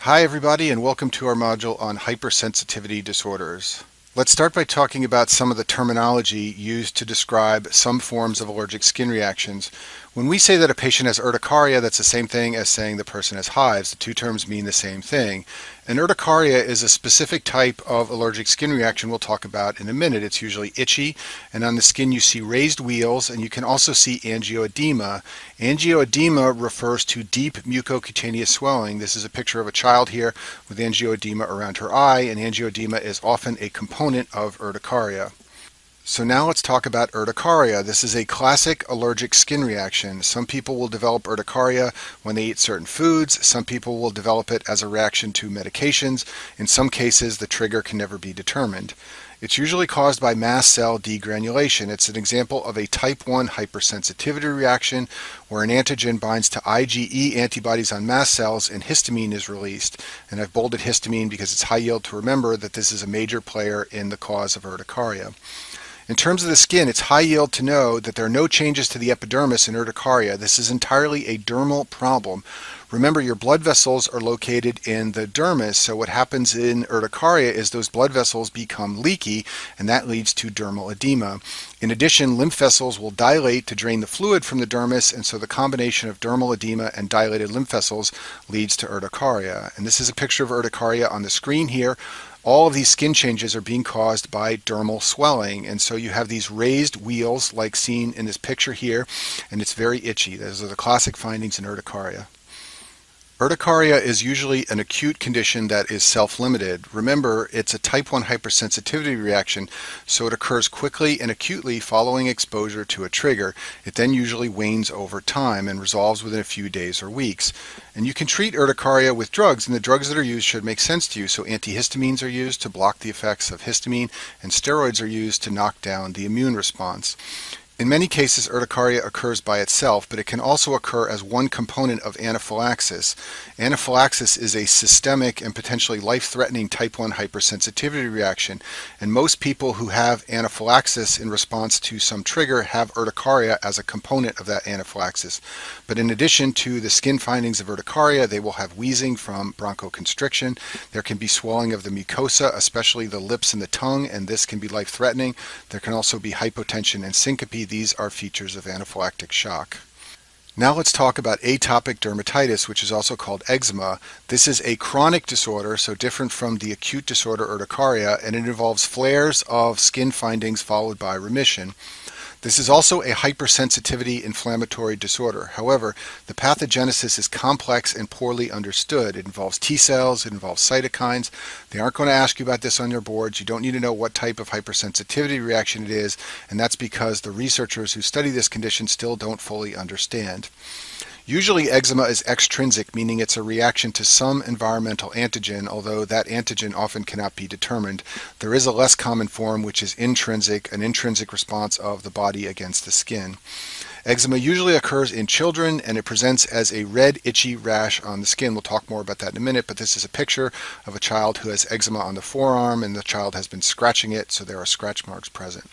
Hi everybody, and welcome to our module on hypersensitivity disorders. Let's start by talking about some of the terminology used to describe some forms of allergic skin reactions. When we say that a patient has urticaria, that's the same thing as saying the person has hives. The two terms mean the same thing. And urticaria is a specific type of allergic skin reaction we'll talk about in a minute. It's usually itchy, and on the skin you see raised wheals, and you can also see angioedema. Angioedema refers to deep mucocutaneous swelling. This is a picture of a child here with angioedema around her eye, and angioedema is often a component of urticaria. So now let's talk about urticaria. This is a classic allergic skin reaction. Some people will develop urticaria when they eat certain foods. Some people will develop it as a reaction to medications. In some cases, the trigger can never be determined. It's usually caused by mast cell degranulation. It's an example of a type 1 hypersensitivity reaction where an antigen binds to IgE antibodies on mast cells and histamine is released. And I've bolded histamine because it's high yield to remember that this is a major player in the cause of urticaria. In terms of the skin, it's high yield to know that there are no changes to the epidermis in urticaria. This is entirely a dermal problem. Remember, your blood vessels are located in the dermis, so what happens in urticaria is those blood vessels become leaky, and that leads to dermal edema. In addition, lymph vessels will dilate to drain the fluid from the dermis, and so the combination of dermal edema and dilated lymph vessels leads to urticaria. And this is a picture of urticaria on the screen here. All of these skin changes are being caused by dermal swelling, and so you have these raised wheals like seen in this picture here, and it's very itchy. Those are the classic findings in urticaria. Urticaria is usually an acute condition that is self-limited. Remember, it's a type 1 hypersensitivity reaction, so it occurs quickly and acutely following exposure to a trigger. It then usually wanes over time and resolves within a few days or weeks. And you can treat urticaria with drugs, and the drugs that are used should make sense to you. So antihistamines are used to block the effects of histamine, and steroids are used to knock down the immune response. In many cases, urticaria occurs by itself, but it can also occur as one component of anaphylaxis. Anaphylaxis is a systemic and potentially life-threatening type 1 hypersensitivity reaction, and most people who have anaphylaxis in response to some trigger have urticaria as a component of that anaphylaxis. But in addition to the skin findings of urticaria, they will have wheezing from bronchoconstriction. There can be swelling of the mucosa, especially the lips and the tongue, and this can be life-threatening. There can also be hypotension and syncope. These are features of anaphylactic shock. Now let's talk about atopic dermatitis, which is also called eczema. This is a chronic disorder, so different from the acute disorder urticaria, and it involves flares of skin findings followed by remission. This is also a hypersensitivity inflammatory disorder. However, the pathogenesis is complex and poorly understood. It involves T cells, it involves cytokines. They aren't going to ask you about this on your boards. You don't need to know what type of hypersensitivity reaction it is, and that's because the researchers who study this condition still don't fully understand. Usually eczema is extrinsic, meaning it's a reaction to some environmental antigen, although that antigen often cannot be determined. There is a less common form, which is intrinsic, an intrinsic response of the body against the skin. Eczema usually occurs in children, and it presents as a red, itchy rash on the skin. We'll talk more about that in a minute, but this is a picture of a child who has eczema on the forearm, and the child has been scratching it, so there are scratch marks present.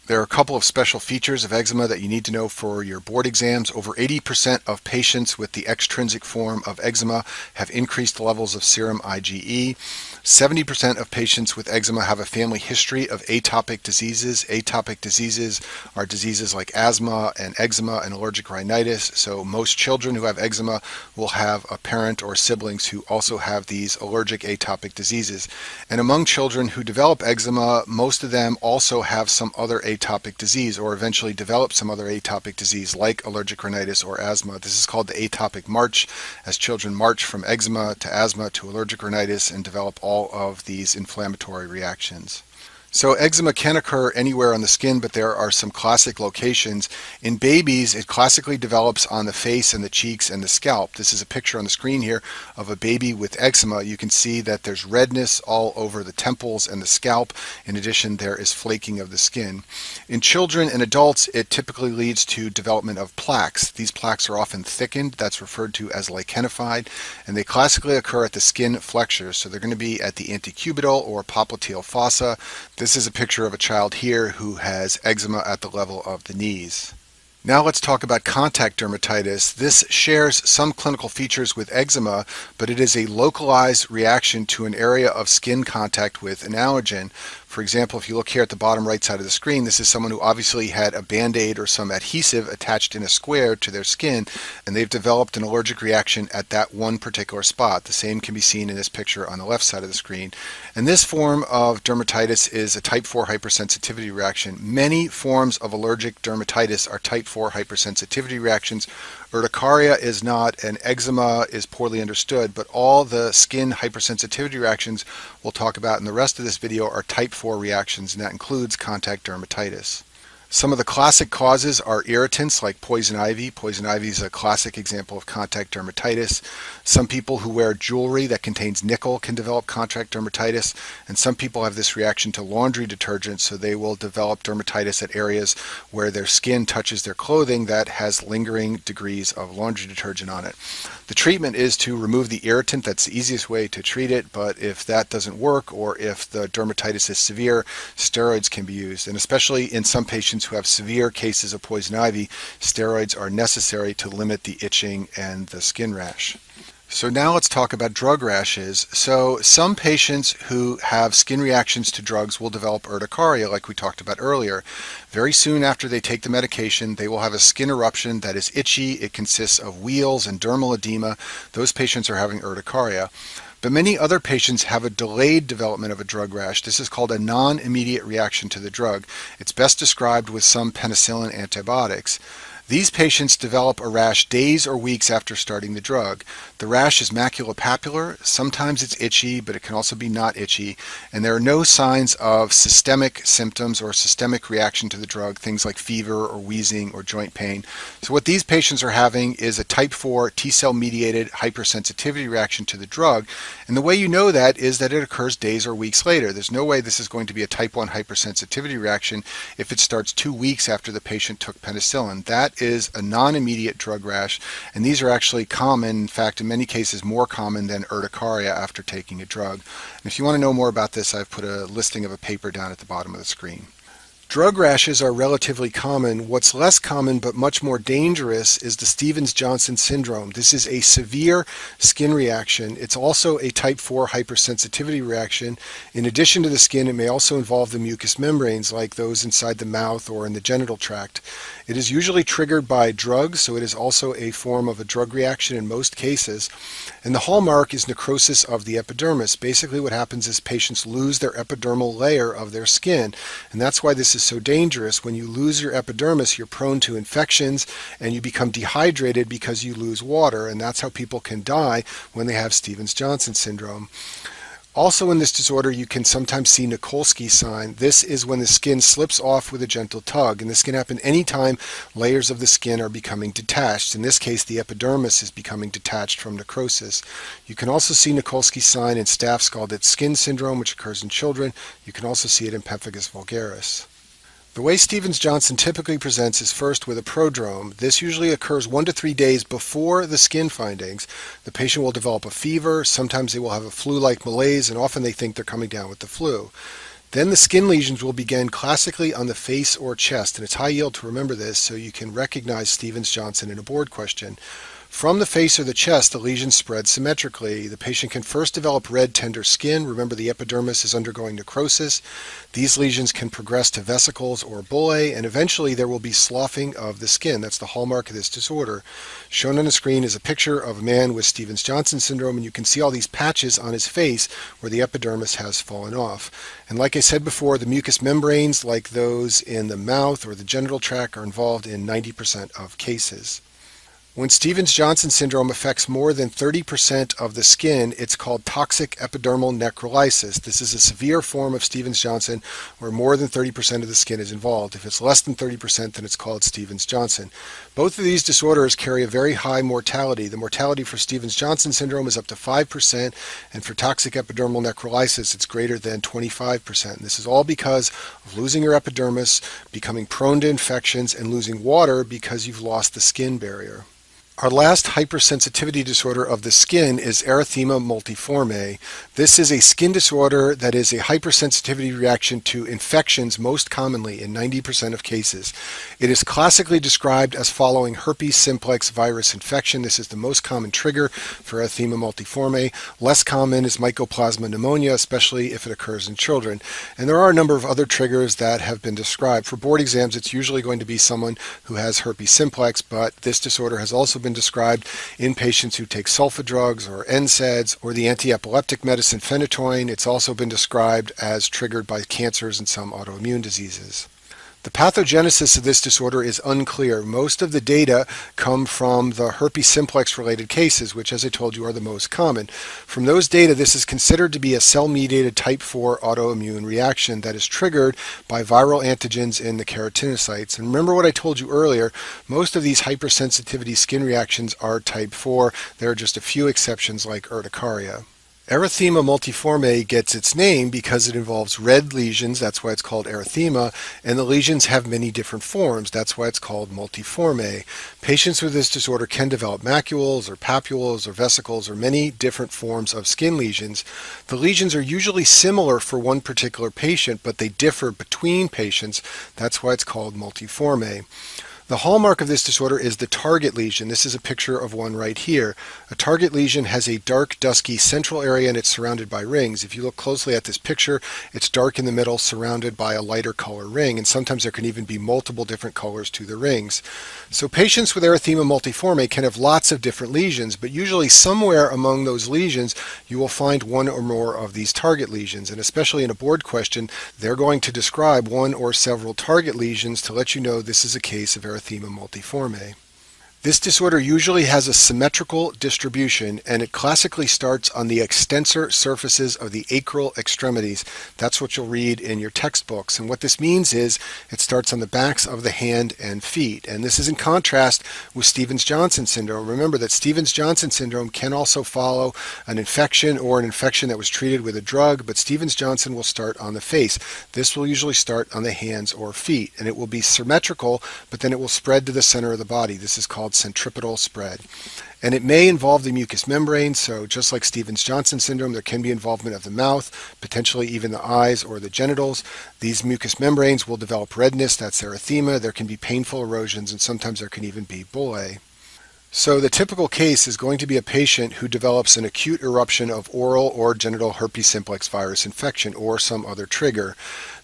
There are a couple of special features of eczema that you need to know for your board exams. Over 80% of patients with the extrinsic form of eczema have increased levels of serum IgE. 70% of patients with eczema have a family history of atopic diseases. Atopic diseases are diseases like asthma and eczema and allergic rhinitis. So most children who have eczema will have a parent or siblings who also have these allergic atopic diseases. And among children who develop eczema, most of them also have some other atopic disease or eventually develop some other atopic disease like allergic rhinitis or asthma. This is called the atopic march, as children march from eczema to asthma to allergic rhinitis and develop all of these inflammatory reactions. So eczema can occur anywhere on the skin, but there are some classic locations. In babies, it classically develops on the face and the cheeks and the scalp. This is a picture on the screen here of a baby with eczema. You can see that there's redness all over the temples and the scalp. In addition, there is flaking of the skin. In children and adults, it typically leads to development of plaques. These plaques are often thickened. That's referred to as lichenified, and they classically occur at the skin flexures. So they're going to be at the antecubital or popliteal fossa. This is a picture of a child here who has eczema at the level of the knees. Now let's talk about contact dermatitis. This shares some clinical features with eczema, but it is a localized reaction to an area of skin contact with an allergen. For example, if you look here at the bottom right side of the screen, this is someone who obviously had a Band-Aid or some adhesive attached in a square to their skin, and they've developed an allergic reaction at that one particular spot. The same can be seen in this picture on the left side of the screen. And this form of dermatitis is a type 4 hypersensitivity reaction. Many forms of allergic dermatitis are type 4 hypersensitivity reactions. Urticaria is not, and eczema is poorly understood, but all the skin hypersensitivity reactions we'll talk about in the rest of this video are type 4 reactions, and that includes contact dermatitis. Some of the classic causes are irritants like poison ivy. Poison ivy is a classic example of contact dermatitis. Some people who wear jewelry that contains nickel can develop contact dermatitis, and some people have this reaction to laundry detergent, so they will develop dermatitis at areas where their skin touches their clothing that has lingering degrees of laundry detergent on it. The treatment is to remove the irritant. That's the easiest way to treat it, but if that doesn't work or if the dermatitis is severe, steroids can be used, and especially in some patients who have severe cases of poison ivy, steroids are necessary to limit the itching and the skin rash. So now let's talk about drug rashes. So some patients who have skin reactions to drugs will develop urticaria like we talked about earlier. Very soon after they take the medication, they will have a skin eruption that is itchy. It consists of wheals and dermal edema. Those patients are having urticaria. But many other patients have a delayed development of a drug rash. This is called a non-immediate reaction to the drug. It's best described with some penicillin antibiotics. These patients develop a rash days or weeks after starting the drug. The rash is maculopapular. Sometimes it's itchy, but it can also be not itchy. And there are no signs of systemic symptoms or systemic reaction to the drug, things like fever or wheezing or joint pain. So what these patients are having is a type 4 T-cell mediated hypersensitivity reaction to the drug. And the way you know that is that it occurs days or weeks later. There's no way this is going to be a type 1 hypersensitivity reaction if it starts 2 weeks after the patient took penicillin. That is a non-immediate drug rash, and these are actually common, in fact in many cases more common than urticaria after taking a drug. And if you want to know more about this, I've put a listing of a paper down at the bottom of the screen. Drug rashes are relatively common. What's less common but much more dangerous is the Stevens-Johnson syndrome. This is a severe skin reaction. It's also a type 4 hypersensitivity reaction. In addition to the skin, it may also involve the mucous membranes like those inside the mouth or in the genital tract. It is usually triggered by drugs, so it is also a form of a drug reaction in most cases. And the hallmark is necrosis of the epidermis. Basically what happens is patients lose their epidermal layer of their skin, and that's why this is so dangerous. When you lose your epidermis, you're prone to infections and you become dehydrated because you lose water, and that's how people can die when they have Stevens-Johnson syndrome. Also in this disorder, you can sometimes see Nikolsky sign. This is when the skin slips off with a gentle tug, and this can happen anytime layers of the skin are becoming detached. In this case, the epidermis is becoming detached from necrosis. You can also see Nikolsky sign in staph scalded skin syndrome, which occurs in children. You can also see it in pemphigus vulgaris. The way Stevens-Johnson typically presents is first with a prodrome. This usually occurs 1 to 3 days before the skin findings. The patient will develop a fever, sometimes they will have a flu-like malaise, and often they think they're coming down with the flu. Then the skin lesions will begin classically on the face or chest, and it's high yield to remember this so you can recognize Stevens-Johnson in a board question. From the face or the chest, the lesions spread symmetrically. The patient can first develop red, tender skin. Remember, the epidermis is undergoing necrosis. These lesions can progress to vesicles or bullae, and eventually there will be sloughing of the skin. That's the hallmark of this disorder. Shown on the screen is a picture of a man with Stevens-Johnson syndrome, and you can see all these patches on his face where the epidermis has fallen off. And like I said before, the mucous membranes, like those in the mouth or the genital tract, are involved in 90% of cases. When Stevens-Johnson syndrome affects more than 30% of the skin, it's called toxic epidermal necrolysis. This is a severe form of Stevens-Johnson where more than 30% of the skin is involved. If it's less than 30%, then it's called Stevens-Johnson. Both of these disorders carry a very high mortality. The mortality for Stevens-Johnson syndrome is up to 5%, and for toxic epidermal necrolysis, it's greater than 25%. And this is all because of losing your epidermis, becoming prone to infections, and losing water because you've lost the skin barrier. Our last hypersensitivity disorder of the skin is erythema multiforme. This is a skin disorder that is a hypersensitivity reaction to infections, most commonly in 90% of cases. It is classically described as following herpes simplex virus infection. This is the most common trigger for erythema multiforme. Less common is mycoplasma pneumonia, especially if it occurs in children. And there are a number of other triggers that have been described. For board exams, it's usually going to be someone who has herpes simplex, but this disorder has also been described in patients who take sulfa drugs or NSAIDs or the anti-epileptic medicine phenytoin. It's also been described as triggered by cancers and some autoimmune diseases. The pathogenesis of this disorder is unclear. Most of the data come from the herpes simplex related cases, which, as I told you, are the most common. From those data, this is considered to be a cell-mediated type 4 autoimmune reaction that is triggered by viral antigens in the keratinocytes. And remember what I told you earlier, most of these hypersensitivity skin reactions are type 4. There are just a few exceptions like urticaria. Erythema multiforme gets its name because it involves red lesions, that's why it's called erythema, and the lesions have many different forms, that's why it's called multiforme. Patients with this disorder can develop macules or papules or vesicles or many different forms of skin lesions. The lesions are usually similar for one particular patient, but they differ between patients, that's why it's called multiforme. The hallmark of this disorder is the target lesion. This is a picture of one right here. A target lesion has a dark, dusky central area and it's surrounded by rings. If you look closely at this picture, it's dark in the middle, surrounded by a lighter color ring, and sometimes there can even be multiple different colors to the rings. So patients with erythema multiforme can have lots of different lesions, but usually somewhere among those lesions you will find one or more of these target lesions, and especially in a board question, they're going to describe one or several target lesions to let you know this is a case of erythema multiforme. This disorder usually has a symmetrical distribution, and it classically starts on the extensor surfaces of the acral extremities. That's what you'll read in your textbooks. And what this means is it starts on the backs of the hand and feet. And this is in contrast with Stevens-Johnson syndrome. Remember that Stevens-Johnson syndrome can also follow an infection or an infection that was treated with a drug, but Stevens-Johnson will start on the face. This will usually start on the hands or feet, and it will be symmetrical, but then it will spread to the center of the body. This is called centripetal spread. And it may involve the mucous membrane, so just like Stevens-Johnson syndrome, there can be involvement of the mouth, potentially even the eyes or the genitals. These mucous membranes will develop redness, that's erythema. There can be painful erosions, and sometimes there can even be bullae. So the typical case is going to be a patient who develops an acute eruption of oral or genital herpes simplex virus infection or some other trigger.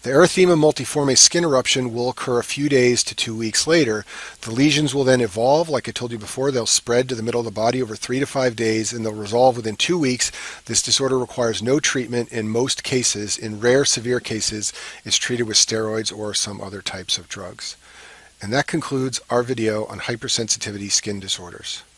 The erythema multiforme skin eruption will occur a few days to 2 weeks later. The lesions will then evolve. Like I told you before, they'll spread to the middle of the body over 3 to 5 days, and they'll resolve within 2 weeks. This disorder requires no treatment in most cases. In rare, severe cases, it's treated with steroids or some other types of drugs. And that concludes our video on hypersensitivity skin disorders.